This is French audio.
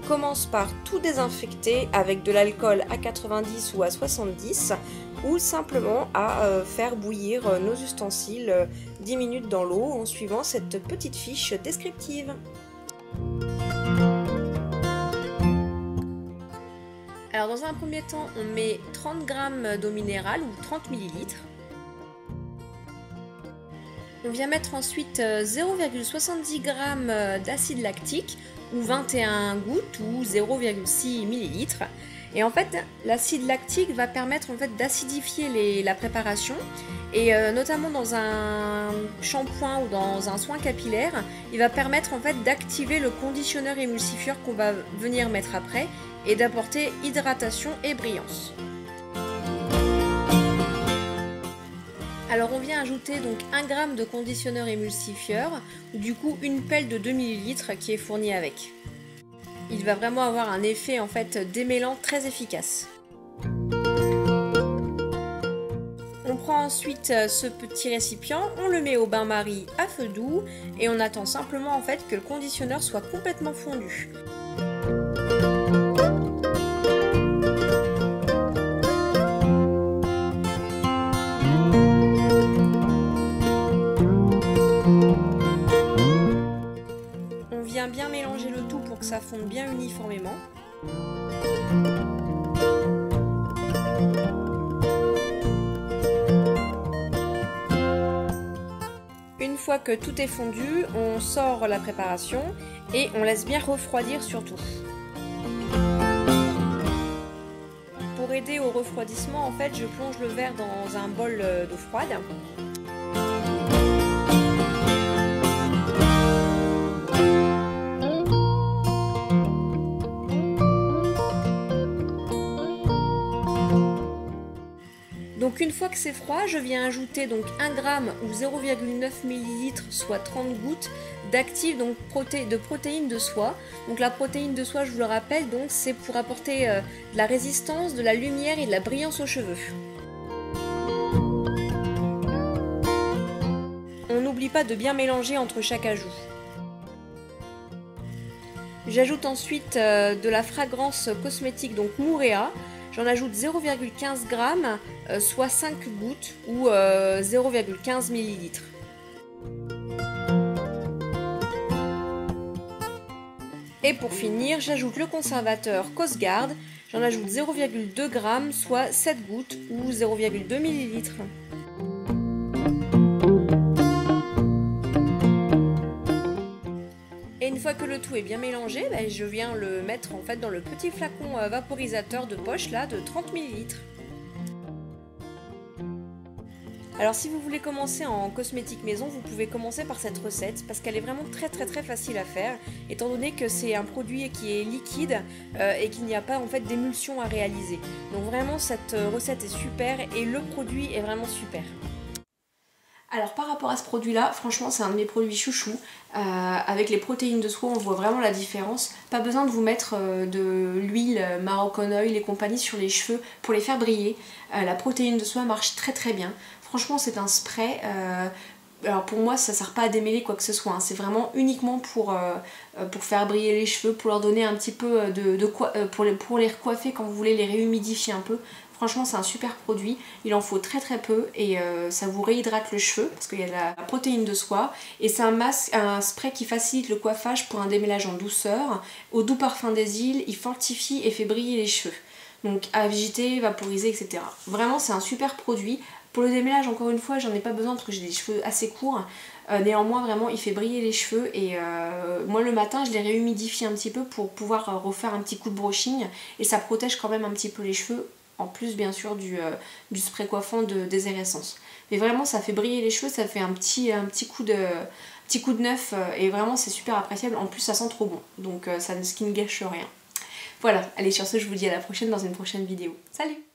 commence par tout désinfecter avec de l'alcool à 90 ou à 70 ou simplement à faire bouillir nos ustensiles 10 minutes dans l'eau en suivant cette petite fiche descriptive. Alors dans un premier temps, on met 30 g d'eau minérale ou 30 ml. On vient mettre ensuite 0,70 g d'acide lactique ou 21 gouttes ou 0,6 ml. Et en fait, l'acide lactique va permettre en fait d'acidifier la préparation et notamment dans un shampoing ou dans un soin capillaire, il va permettre en fait d'activer le conditionneur émulsifieur qu'on va venir mettre après et d'apporter hydratation et brillance. Alors on vient ajouter donc 1 g de conditionneur émulsifieur, du coup une pelle de 2 ml qui est fournie avec. Il va vraiment avoir un effet en fait démêlant très efficace. On prend ensuite ce petit récipient, on le met au bain-marie à feu doux et on attend simplement en fait que le conditionneur soit complètement fondu. Bien mélanger le tout pour que ça fonde bien uniformément. Une fois que tout est fondu, on sort la préparation et on laisse bien refroidir surtout. Pour aider au refroidissement, en fait, je plonge le verre dans un bol d'eau froide. Donc une fois que c'est froid, je viens ajouter donc 1 g ou 0,9 ml, soit 30 gouttes d'actifs donc de protéines de soie. Donc la protéine de soie, je vous le rappelle, donc c'est pour apporter de la résistance, de la lumière et de la brillance aux cheveux. On n'oublie pas de bien mélanger entre chaque ajout. J'ajoute ensuite de la fragrance cosmétique, donc Mouréa. J'en ajoute 0,15 g, soit 5 gouttes ou 0,15 ml. Et pour finir, j'ajoute le conservateur Cosguard. J'en ajoute 0,2 g, soit 7 gouttes ou 0,2 ml. Et une fois que le tout est bien mélangé, je viens le mettre en fait dans le petit flacon vaporisateur de poche là de 30 ml. Alors si vous voulez commencer en cosmétique maison, vous pouvez commencer par cette recette parce qu'elle est vraiment très facile à faire étant donné que c'est un produit qui est liquide et qu'il n'y a pas en fait d'émulsion à réaliser. Donc vraiment cette recette est super et le produit est vraiment super. Alors par rapport à ce produit là, franchement c'est un de mes produits chouchous. Avec les protéines de soie on voit vraiment la différence. Pas besoin de vous mettre de l'huile Moroccan Oil et compagnie sur les cheveux pour les faire briller. La protéine de soie marche très bien. Franchement c'est un spray. Alors pour moi ça sert pas à démêler quoi que ce soit, hein. C'est vraiment uniquement pour faire briller les cheveux, pour leur donner un petit peu pour les recoiffer quand vous voulez les réhumidifier un peu. Franchement c'est un super produit, il en faut très peu et ça vous réhydrate le cheveu parce qu'il y a de la protéine de soie et c'est un spray qui facilite le coiffage pour un démêlage en douceur, au doux parfum des îles, il fortifie et fait briller les cheveux. Donc à agiter, vaporiser, etc. Vraiment c'est un super produit. Pour le démêlage encore une fois j'en ai pas besoin parce que j'ai des cheveux assez courts. Néanmoins vraiment il fait briller les cheveux et moi le matin je les réhumidifie un petit peu pour pouvoir refaire un petit coup de brushing et ça protège quand même un petit peu les cheveux. En plus bien sûr du spray coiffant de Désir-Essence. Mais vraiment ça fait briller les cheveux, ça fait un petit coup de neuf et vraiment c'est super appréciable. En plus ça sent trop bon, donc ça ne gâche rien. Voilà, allez sur ce je vous dis à la prochaine dans une prochaine vidéo. Salut!